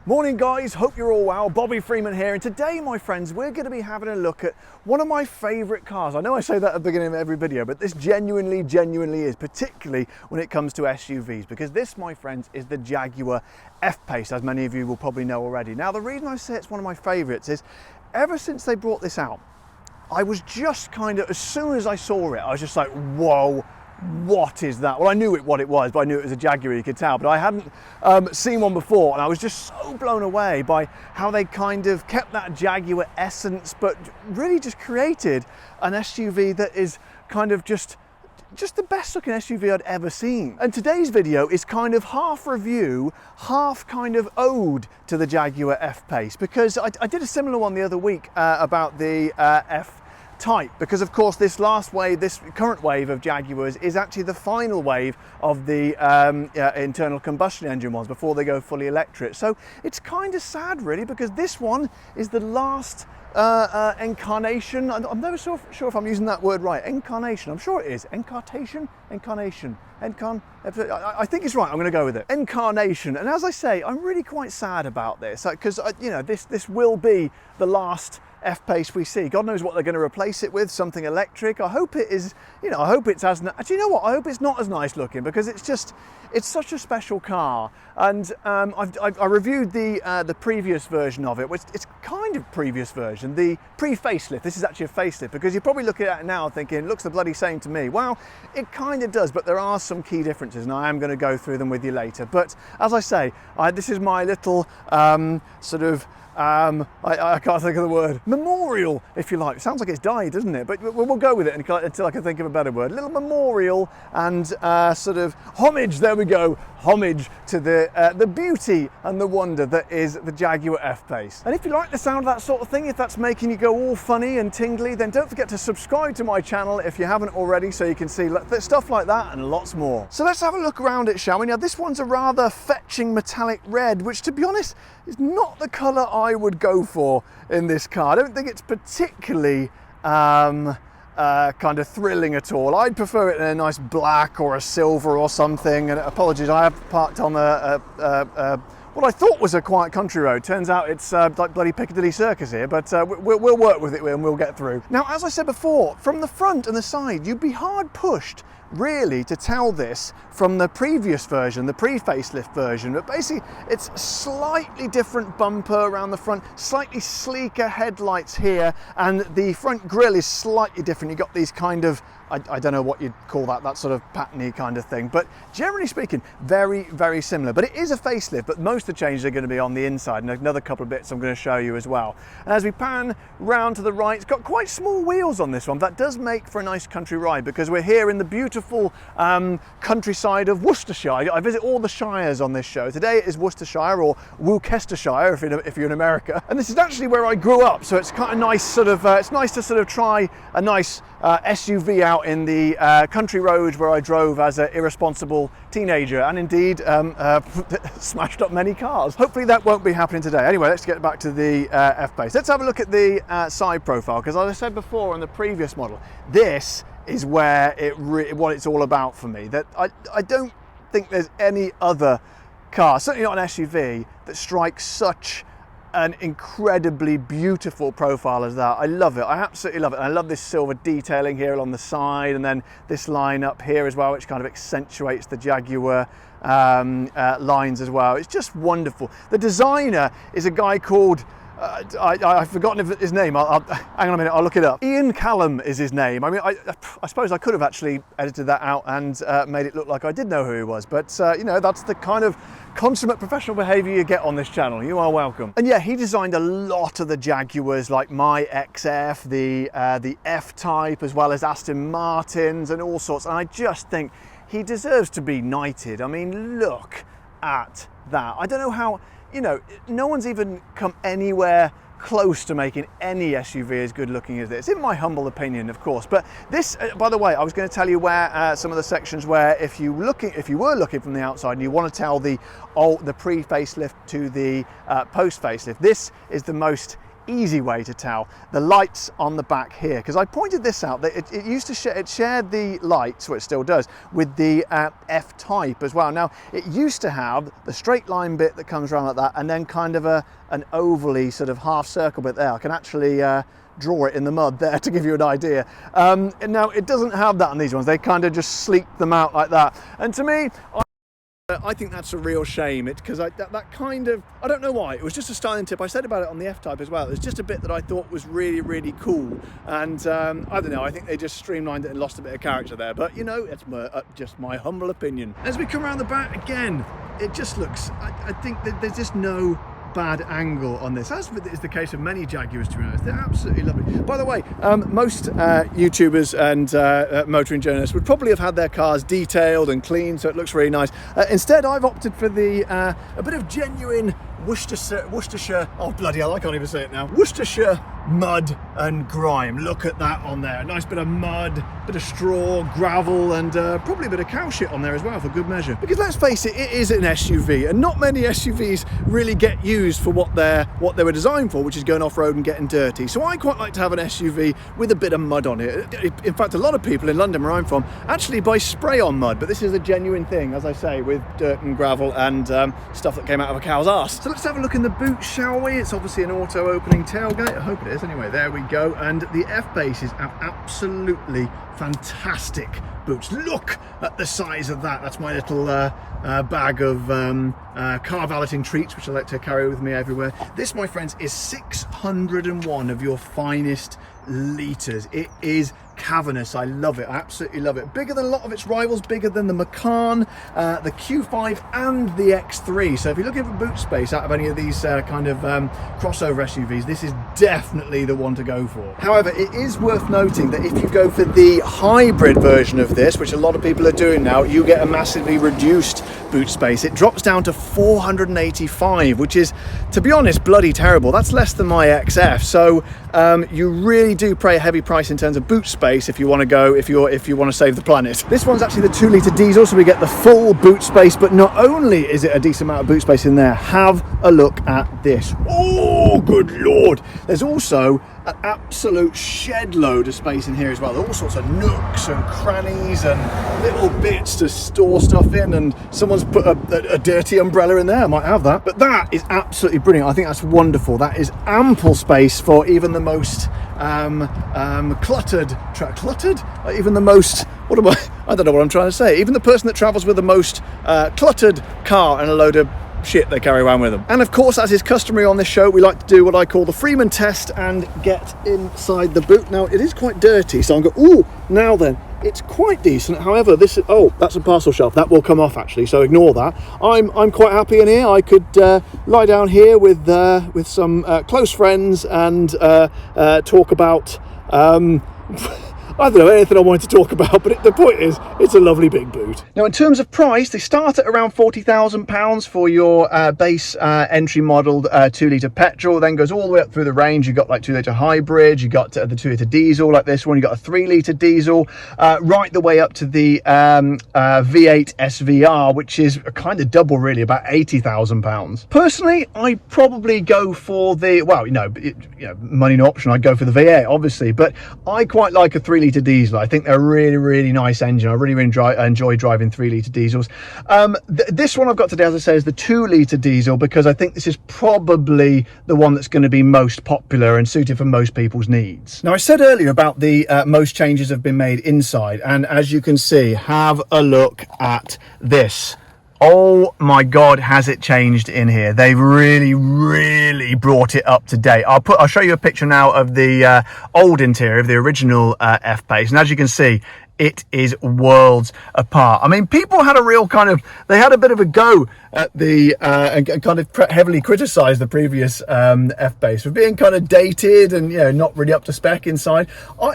Morning guys, hope you're all well. Bobby Freeman here, and today my friends we're going to be having a look at one of my favourite cars. I know I say that at the beginning of every video, but this genuinely is, particularly when it comes to SUVs, because this, my friends, is the Jaguar F-Pace, as many of you will probably know already. Now the reason I say it's one of my favourites is ever since they brought this out, I was just kind of, as soon as I saw it, I was just like, whoa, what is that? Well, I knew what it was, but I knew it was a Jaguar, you could tell, but I hadn't seen one before, and I was just so blown away by how they kind of kept that Jaguar essence, but really just created an SUV that is kind of just the best looking SUV I'd ever seen. And today's video is kind of half review, half kind of ode to the Jaguar F-Pace, because I did a similar one the other week about the F-Type, because of course this last wave, this current wave of Jaguars is actually the final wave of the internal combustion engine ones before they go fully electric. So it's kind of sad really, because this one is the last incarnation. I'm never sure if I'm using that word right. Incarnation, I'm sure it is. Incarnation? Incarnation. I think it's right, I'm going to go with it. Incarnation. And as I say, I'm really quite sad about this, because you know, this will be the last F-Pace we see. God knows what they're going to replace it with, something electric. I hope it is, you know, I hope it's as, actually, you know what, I hope it's not as nice looking, because it's such a special car. And I reviewed the previous version of it, which it's kind of previous version, the pre-facelift. This is actually a facelift, because you're probably looking at it now thinking, it looks the bloody same to me. Well, it kind of does, but there are some key differences, and I am going to go through them with you later. But as I say, this is my little sort of, I can't think of the word, memorial, if you like. Sounds like it's died, doesn't it? But we'll go with it until I can think of a better word. A little memorial and sort of homage, there we go, homage to the beauty and the wonder that is the Jaguar F-Pace. And if you like the sound of that sort of thing, if that's making you go all funny and tingly, then don't forget to subscribe to my channel if you haven't already, so you can see stuff like that and lots more. So let's have a look around it, shall we? Now this one's a rather fetching metallic red, which to be honest is not the colour I would go for in this car. I don't think it's particularly kind of thrilling at all. I'd prefer it in a nice black or a silver or something. And apologies, I have parked on what I thought was a quiet country road. Turns out it's like bloody Piccadilly Circus here, but we'll work with it and we'll get through. Now, as I said before, from the front and the side, you'd be hard pushed really to tell this from the previous version, the pre-facelift version, but basically it's slightly different bumper around the front, slightly sleeker headlights here, and the front grille is slightly different. You've got these kind of, I don't know what you'd call that sort of patterny kind of thing, but generally speaking, very similar. But it is a facelift, but most of the changes are going to be on the inside, and another couple of bits I'm going to show you as well. And as we pan round to the right, it's got quite small wheels on this one. That does make for a nice country ride, because we're here in the beautiful countryside of Worcestershire. I visit all the shires on this show. Today it is Worcestershire, or Worcestershire if you're in America. And this is actually where I grew up, so it's kind of nice sort of, it's nice to sort of try a nice SUV out in the country roads where I drove as an irresponsible teenager, and indeed smashed up many cars. Hopefully that won't be happening today. Anyway, let's get back to the F-Pace. Let's have a look at the side profile, because as I said before on the previous model, this is where what it's all about for me. That I don't think there's any other car, certainly not an SUV, that strikes such an incredibly beautiful profile as that. I love it. I absolutely love it. And I love this silver detailing here along the side, and then this line up here as well, which kind of accentuates the Jaguar lines as well. It's just wonderful. The designer is a guy called I've forgotten his name. Hang on a minute, I'll look it up. Ian Callum is his name. I mean, I suppose I could have actually edited that out and made it look like I did know who he was, but you know, that's the kind of consummate professional behaviour you get on this channel. You are welcome. And yeah, he designed a lot of the Jaguars, like my XF, the F-Type, as well as Aston Martins and all sorts, and I just think he deserves to be knighted. I mean, look at that. I don't know how, you know, no one's even come anywhere close to making any SUV as good looking as this, in my humble opinion, of course. But this, by the way, I was going to tell you where some of the sections where if you were looking from the outside and you want to tell the pre-facelift to the post-facelift, this is the most easy way to tell. The lights on the back here, because I pointed this out, that it used to share, it shared the lights, or it still does, with the F-Type as well. Now, it used to have the straight line bit that comes around like that, and then kind of an ovally sort of half circle bit there. I can actually draw it in the mud there to give you an idea. And now it doesn't have that on these ones. They kind of just sleek them out like that. And to me, I think that's a real shame. It's because that kind of, I don't know why, it was just a styling tip. I said about it on the F-Type as well. It was just a bit that I thought was really, really cool. And I don't know, I think they just streamlined it and lost a bit of character there. But you know, it's just my humble opinion. As we come around the back again, it just looks, I think that there's just no bad angle on this, as is the case of many Jaguars, to be honest. They're absolutely lovely. By the way, most YouTubers and motoring journalists would probably have had their cars detailed and clean, so it looks really nice. Instead, I've opted for the a bit of genuine Worcestershire, oh bloody hell, I can't even say it now. Worcestershire mud and grime. Look at that on there. A nice bit of mud, bit of straw, gravel, and probably a bit of cow shit on there as well, for good measure. Because let's face it, it is an SUV, and not many SUVs really get used for what they were designed for, which is going off-road and getting dirty. So I quite like to have an SUV with a bit of mud on it. In fact, a lot of people in London, where I'm from, actually buy spray-on mud, but this is a genuine thing, as I say, with dirt and gravel and stuff that came out of a cow's arse. So let's have a look in the boot, shall we? It's obviously an auto-opening tailgate. I hope it is. Anyway, there we go. And the F-Paces have absolutely fantastic boots. Look at the size of that. That's my little bag of car valeting treats, which I like to carry with me everywhere. This, my friends, is 601 of your finest litres. It is cavernous. I love it. I absolutely love it. Bigger than a lot of its rivals, bigger than the Macan, the Q5 and the X3. So if you're looking for boot space out of any of these kind of crossover SUVs, this is definitely the one to go for. However, it is worth noting that if you go for the hybrid version of this, which a lot of people are doing now, you get a massively reduced boot space. It drops down to 485, which is, to be honest, bloody terrible. That's less than my XF. So you really do pay a heavy price in terms of boot space if you want to go, if you want to save the planet. This one's actually the 2-litre diesel, so we get the full boot space. But not only is it a decent amount of boot space in there, have a look at this. Oh, good lord! There's also an absolute shed load of space in here as well. There are all sorts of nooks and crannies and little bits to store stuff in, and someone's put a dirty umbrella in there. I might have that. But that is absolutely brilliant. I think that's wonderful. That is ample space for even the most cluttered, even the most, I don't know what I'm trying to say. Even the person that travels with the most cluttered car and a load of shit they carry around with them. And of course, as is customary on this show, we like to do what I call the Freeman test and get inside the boot. Now, it is quite dirty, so I'm going, ooh, now then, it's quite decent. However, this is, oh, that's a parcel shelf. That will come off, actually, so ignore that. I'm quite happy in here. I could lie down here with some close friends and talk about I don't know anything I wanted to talk about, but the point is, it's a lovely big boot. Now, in terms of price, they start at around £40,000 for your base entry modelled 2-litre petrol. Then goes all the way up through the range. You got like 2-litre hybrid, you got the 2-litre diesel like this one, you got a 3-litre diesel, right the way up to the V8 SVR, which is a kind of double, really, about £80,000. Personally, I probably go for the, well, money no option. I'd go for the V8, obviously, but I quite like a 3-litre diesel. I think they're a really, really nice engine. I really enjoy driving 3-litre diesels. This one I've got today, as I say, is the 2-litre diesel, because I think this is probably the one that's going to be most popular and suited for most people's needs. Now, I said earlier about the most changes have been made inside, and as you can see, have a look at this. Oh my God, has it changed in here? They've really, really brought it up to date. I'll show you a picture now of the old interior of the original F-Pace, and as you can see, it is worlds apart. I mean, people had a real they had a bit of a go at the and kind of heavily criticised the previous F-Pace for being kind of dated and, not really up to spec inside.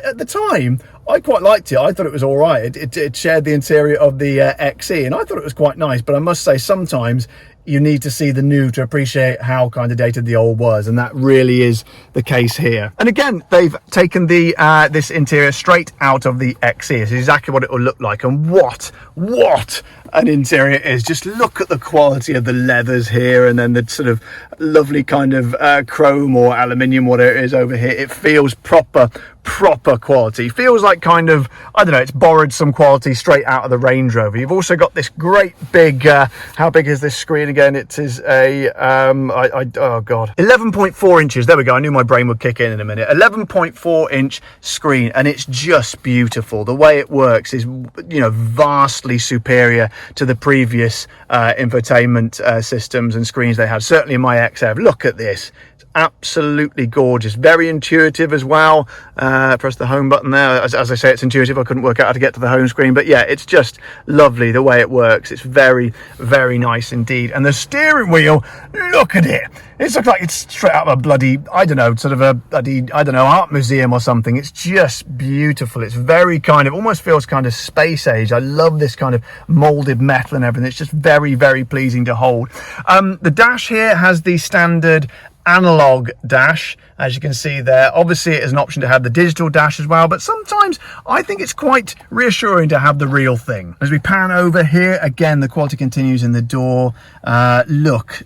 At the time, I quite liked it. I thought it was all right. It shared the interior of the XE, and I thought it was quite nice. But I must say, sometimes you need to see the new to appreciate how kind of dated the old was, and that really is the case here. And again, they've taken the this interior straight out of the XE. It's exactly what it will look like, and what an interior is. Just look at the quality of the leathers here, and then the sort of lovely kind of chrome or aluminium, whatever it is over here. It feels proper quality. Feels like kind of, I don't know, it's borrowed some quality straight out of the Range Rover. You've also got this great big, how big is this screen again? It is a, oh God, 11.4 inches. There we go. I knew my brain would kick in a minute. 11.4 inch screen, and it's just beautiful. The way it works is, you know, vastly superior to the previous infotainment systems and screens they had. Certainly in my XF. Look at this. Absolutely gorgeous, very intuitive as well. Press the home button there. As I say, it's intuitive. I couldn't work out how to get to the home screen, but yeah, it's just lovely the way it works. It's very nice indeed. And the steering wheel, look at it. It looks like it's straight out of a bloody, I don't know, sort of a bloody, I don't know, art museum or something. It's just beautiful. It's very kind of, almost feels kind of space age. I love this kind of molded metal and everything. It's just very pleasing to hold. The dash here has the standard analog dash, as you can see there. Obviously it is an option to have the digital dash as well, but sometimes I think it's quite reassuring to have the real thing. As we pan over here, again, the quality continues in the door.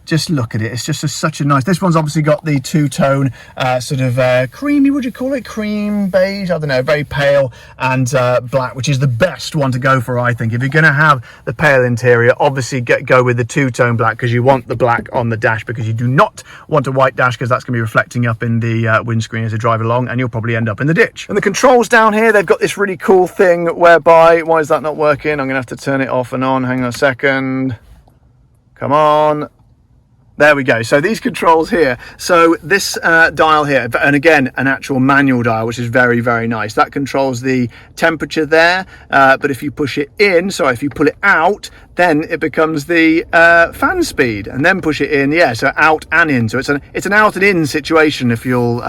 Just look at it. It's just such a nice, this one's obviously got the two-tone sort of creamy, would you call it? Cream beige, I don't know, very pale, and black, which is the best one to go for, I think. If you're going to have the pale interior, obviously go with the two-tone black, because you want the black on the dash, because you do not want a white dash, because that's going to be reflecting up in the windscreen as you drive along, and you'll probably end up in the ditch. And the controls down here, they've got this really cool thing whereby, why is that not working? I'm going to have to turn it off and on. Hang on a second. Come on. There we go. So these controls here, so this dial here, and again an actual manual dial, which is very nice. That controls the temperature there, but if you push it in, sorry, if you pull it out, then it becomes the fan speed, and then push it in, yeah, so out and in. So it's an out and in situation, if you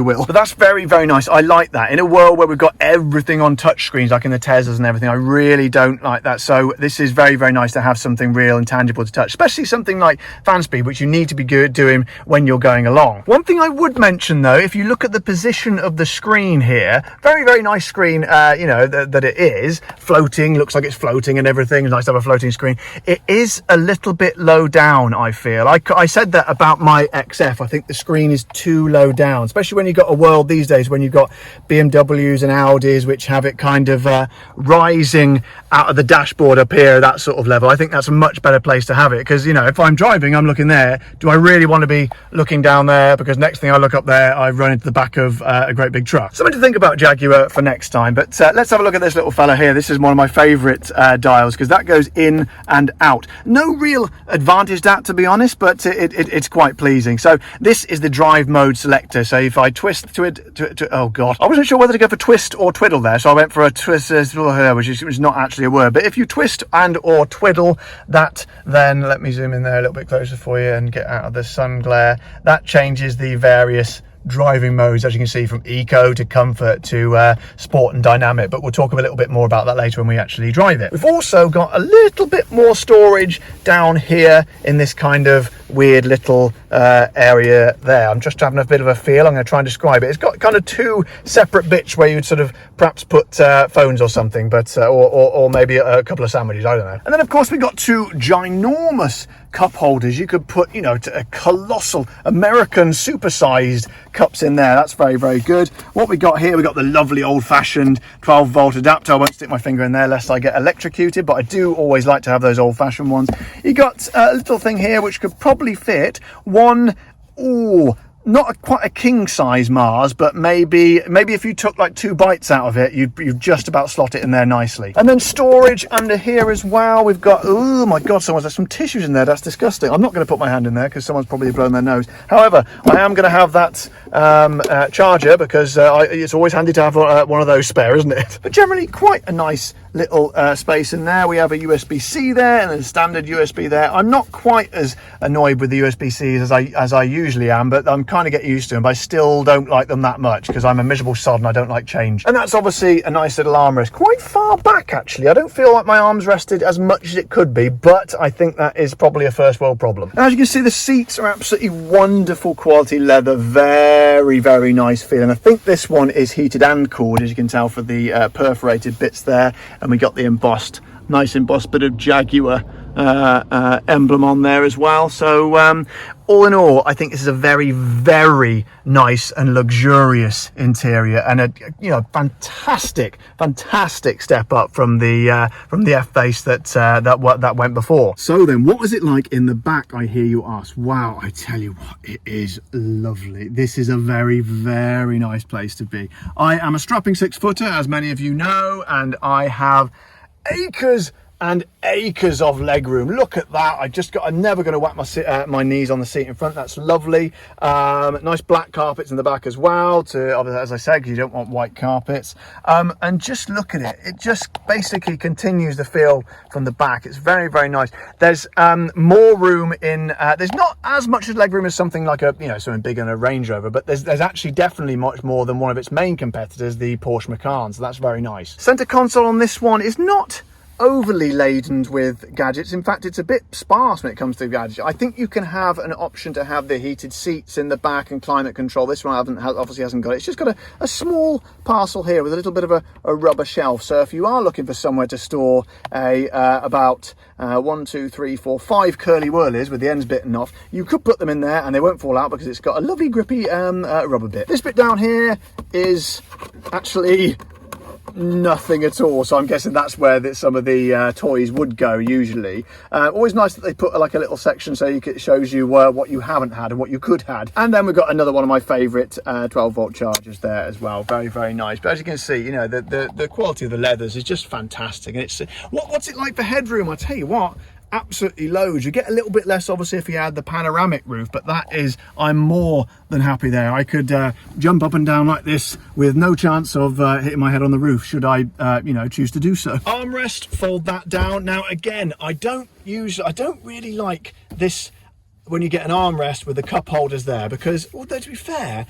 will. But that's very nice. I like that. In a world where we've got everything on touch screens, like in the Teslas and everything, I really don't like that. So this is very nice to have something real and tangible to touch, especially something like fan speed, which you need to be doing when you're going along. One thing I would mention though, if you look at the position of the screen here, very nice screen, you know, that it is floating, looks like it's floating and everything. It's nice to have a floating screen. It is a little bit low down, I feel. I said that about my XF. I think the screen is too low down, especially when you've got a world these days when you've got BMWs and Audis which have it kind of rising out of the dashboard up here, that sort of level. I think that's a much better place to have it, because, you know, if I'm driving, I'm looking there. Do I really want to be looking down there? Because next thing I look up there, I run into the back of a great big truck. Something to think about, Jaguar, for next time. But let's have a look at this little fella here. This is one of my favourite dials, because that goes in and out. No real advantage that, to be honest, but it's quite pleasing. So this is the drive mode selector. So if I twist oh god, I wasn't sure whether to go for twist or twiddle there, so I went for a twist, which is not actually a word. But if you twist and or twiddle that, then let me zoom in there a little bit closer for you and get out of the sun glare. That changes the various driving modes, as you can see, from eco to comfort to sport and dynamic, but we'll talk a little bit more about that later when we actually drive it. We've also got a little bit more storage down here in this kind of weird little area there. I'm just having a bit of a feel. I'm going to try and describe it. It's got kind of two separate bits where you'd sort of perhaps put phones or something, but or maybe a couple of sandwiches, I don't know. And then of course we've got two ginormous cup holders. You could put, you know, a colossal American supersized cups in there. That's very good. What we got here, we got the lovely old-fashioned 12-volt adapter. I won't stick my finger in there lest I get electrocuted, but I do always like to have those old-fashioned ones. You got a little thing here which could probably fit one, not quite a king size Mars, but maybe if you took like 2 bites out of it, you'd just about slot it in there nicely. And then storage under here as well. We've got, oh my god, there's some tissues in there. That's disgusting. I'm not going to put my hand in there because someone's probably blown their nose. However, I am going to have that charger, because it's always handy to have one of those spare, isn't it? But generally quite a nice little space in there. We have a USB-C there and a standard USB there. I'm not quite as annoyed with the USB-Cs as I usually am, but I'm kind of getting used to them, but I still don't like them that much because I'm a miserable sod and I don't like change. And that's obviously a nice little armrest, quite far back actually. I don't feel like my arms rested as much as it could be, but I think that is probably a first world problem. And as you can see, the seats are absolutely wonderful quality leather, very nice feeling. I think this one is heated and cooled, as you can tell, for the perforated bits there, and we got the embossed nice embossed bit of Jaguar emblem on there as well. So all in all, I think this is a very, very nice and luxurious interior, and a fantastic step up from the F-Pace that went before. So then, what was it like in the back, I hear you ask? Wow, I tell you what, it is lovely. This is a very, very nice place to be. I am a strapping 6-footer, as many of you know, and I have acres and acres of legroom. Look at that. I'm never going to whack my knees on the seat in front. That's lovely. Nice black carpets in the back as well, as I said, because you don't want white carpets. And just look at it. It just basically continues the feel from the back. It's very, very nice. There's more room in, there's not as much as legroom as something like something big in a Range Rover, but there's actually definitely much more than one of its main competitors, the Porsche Macan. So that's very nice. Center console on this one is not overly laden with gadgets. In fact, it's a bit sparse when it comes to gadgets. I think you can have an option to have the heated seats in the back and climate control. This one obviously hasn't got it. It's just got a small parcel here with a little bit of a rubber shelf. So if you are looking for somewhere to store about 1, 2, 3, 4, 5 curly whirlies with the ends bitten off, you could put them in there and they won't fall out because it's got a lovely grippy rubber bit. This bit down here is actually nothing at all, so I'm guessing that's where some of the toys would go usually. Always nice that they put like a little section so it shows you what you haven't had and what you could had. And then we've got another one of my favourite 12-volt chargers there as well. Very, very nice. But as you can see, the quality of the leathers is just fantastic. And it's what's it like for headroom? I tell you what, absolutely loads. You get a little bit less obviously if you had the panoramic roof, but I'm more than happy there. I could jump up and down like this with no chance of hitting my head on the roof should I choose to do so. Armrest, fold that down. Now again, I don't really like this when you get an armrest with the cup holders there, because although to be fair,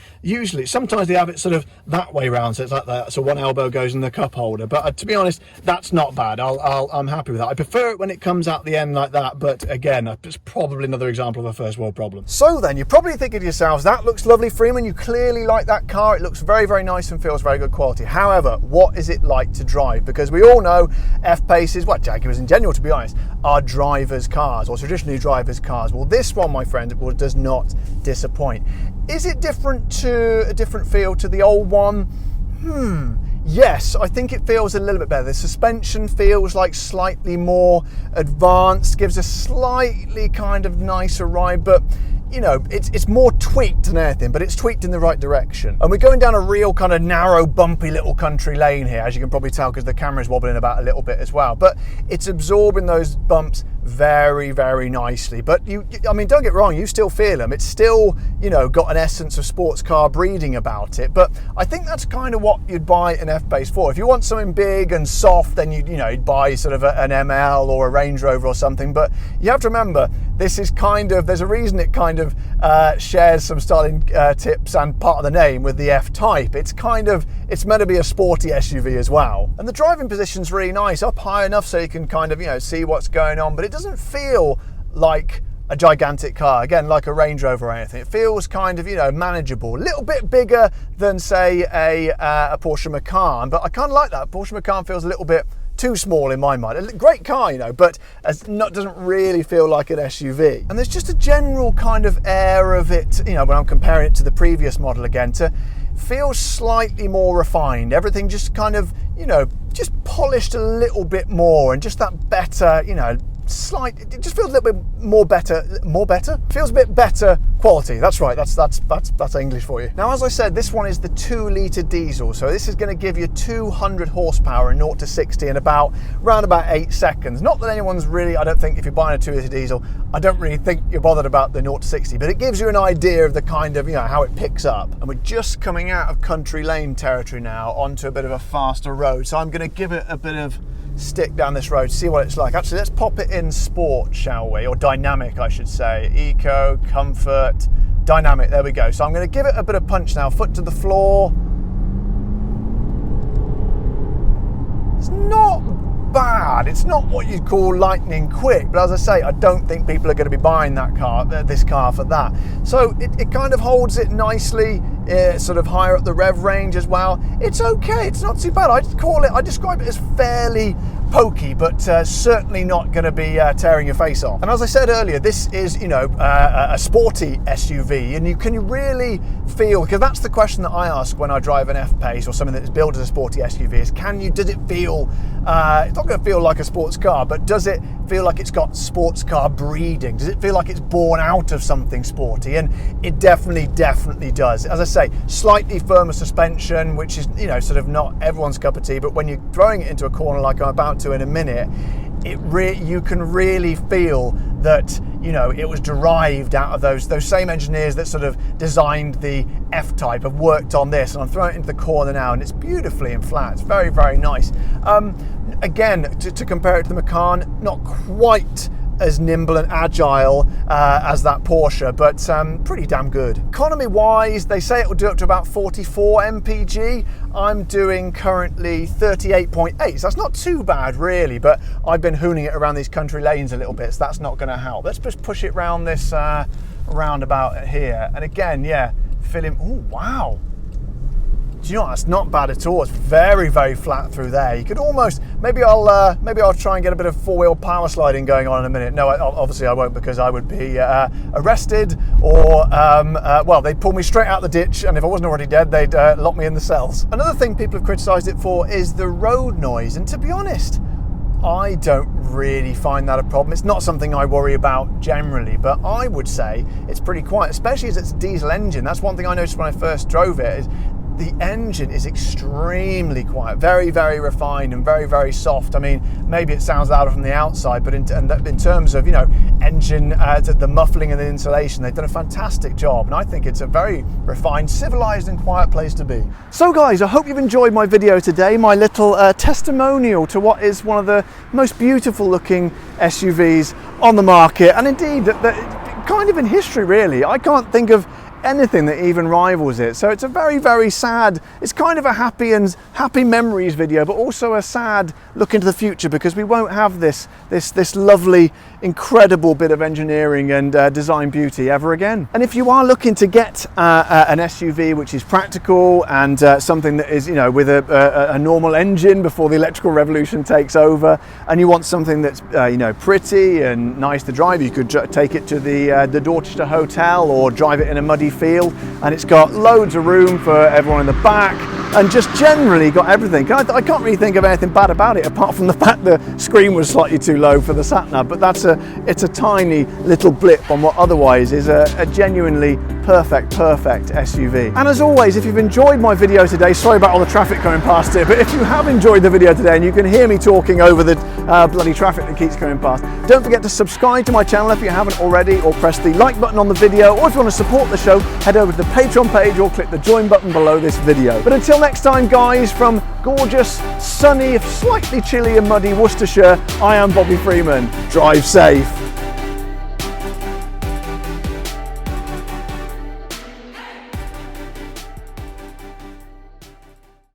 sometimes they have it sort of that way round, so it's like that, so one elbow goes in the cup holder. But to be honest, that's not bad. I'm happy with that. I prefer it when it comes out the end like that, but again, it's probably another example of a first world problem. So then you're probably thinking to yourselves, that looks lovely, Freeman, you clearly like that car, it looks very, very nice and feels very good quality. However, what is it like to drive? Because we all know F-Paces, Jaguars in general to be honest, are drivers' cars, or traditionally drivers' cars. Well, this one, my friend, does not disappoint. Is it different feel to the old one? Yes, I think it feels a little bit better. The suspension feels like slightly more advanced, gives a slightly kind of nicer ride, but it's more tweaked than anything, but it's tweaked in the right direction. And we're going down a real kind of narrow, bumpy little country lane here, as you can probably tell because the camera's wobbling about a little bit as well. But it's absorbing those bumps very, very nicely. But don't get wrong, you still feel them. It's still, got an essence of sports car breeding about it. But I think that's kind of what you'd buy an F-Pace for. If you want something big and soft, then you'd buy sort of an ML or a Range Rover or something. But you have to remember, this is there's a reason it kind of shares some styling tips and part of the name with the F-Type. It's meant to be a sporty SUV as well. And the driving position's really nice, up high enough so you can kind of, see what's going on, but it doesn't feel like a gigantic car, again, like a Range Rover or anything. It feels kind of, manageable. A little bit bigger than, say, a Porsche Macan, but I kind of like that. Porsche Macan feels a little bit too small in my mind. A great car, but doesn't really feel like an SUV. And there's just a general kind of air of it, when I'm comparing it to the previous model again, to feel slightly more refined. Everything just kind of, just polished a little bit more, and just that better, it just feels a little bit more better, feels a bit better quality. That's right, that's English for you. Now, as I said, this one is the 2-litre diesel, so this is going to give you 200 horsepower and 0 to 60 in around about 8 seconds. Not that anyone's really, I don't think, if you're buying a 2-litre diesel, I don't really think you're bothered about the 0 to 60, but it gives you an idea of the kind of, how it picks up. And we're just coming out of country lane territory now onto a bit of a faster road, so I'm going to give it a bit of stick down this road, see what it's like. Actually, let's pop it in sport, shall we? Or dynamic, I should say. Eco, comfort, dynamic, there we go. So I'm going to give it a bit of punch now. Foot to the floor. It's not bad. It's not what you'd call lightning quick, but as I say, I don't think people are going to be buying this car for that. So it kind of holds it nicely sort of higher up the rev range as well. It's okay, it's not too bad. I describe it as fairly pokey, but certainly not going to be tearing your face off. And as I said earlier, this is, you know, a sporty SUV, and you can really feel, because that's the question that I ask when I drive an F-Pace or something that is built as a sporty SUV, is does it feel, it's not going to feel like a sports car, but does it feel like it's got sports car breeding? Does it feel like it's born out of something sporty? And it definitely does. As I say, slightly firmer suspension, which is, you know, sort of not everyone's cup of tea, but when you're throwing it into a corner like I'm about to in a minute, you can really feel that, you know, it was derived out of those same engineers that sort of designed the F-Type have worked on this, and I'm throwing it into the corner now, and it's beautifully in flat. It's very, very nice. Again, to compare it to the Macan, not quite as nimble and agile as that Porsche, but pretty damn good. Economy wise, they say it will do up to about 44 mpg. I'm doing currently 38.8, so that's not too bad really, but I've been hooning it around these country lanes a little bit, so that's not going to help. Let's just push it round this roundabout here, and again, yeah, feeling, oh wow. Do you know what? That's not bad at all. It's very, very flat through there. You could almost, maybe I'll try and get a bit of four-wheel power sliding going on in a minute. No, obviously I won't, because I would be arrested, or well, they'd pull me straight out the ditch, and if I wasn't already dead, they'd lock me in the cells. Another thing people have criticised it for is the road noise, and to be honest, I don't really find that a problem. It's not something I worry about generally, but I would say it's pretty quiet, especially as it's a diesel engine. That's one thing I noticed when I first drove it, is the engine is extremely quiet, very, very refined and very, very soft. I mean, maybe it sounds louder from the outside, but in terms of, you know, engine, the muffling and the insulation, they've done a fantastic job. And I think it's a very refined, civilized and quiet place to be. So guys, I hope you've enjoyed my video today, my little testimonial to what is one of the most beautiful looking SUVs on the market. And indeed, kind of in history really. I can't think of anything that even rivals it. So it's a very, very sad, it's kind of a happy memories video, but also a sad look into the future, because we won't have this lovely, incredible bit of engineering and design beauty ever again. And if you are looking to get an SUV which is practical and something that is, you know, with a normal engine before the electrical revolution takes over, and you want something that's you know, pretty and nice to drive, you could take it to the Dorchester Hotel or drive it in a muddy field, and it's got loads of room for everyone in the back, and just generally got everything. I can't really think of anything bad about it, apart from the fact the screen was slightly too low for the sat-nav, but it's a tiny little blip on what otherwise is a genuinely perfect SUV. And as always, if you've enjoyed my video today, sorry about all the traffic coming past here, but if you have enjoyed the video today and you can hear me talking over the bloody traffic that keeps coming past, don't forget to subscribe to my channel if you haven't already, or press the like button on the video, or if you want to support the show, head over to the Patreon page or click the join button below this video. But until next time guys, from gorgeous, sunny, slightly chilly and muddy Worcestershire, I am Bobby Freeman. Drive safe.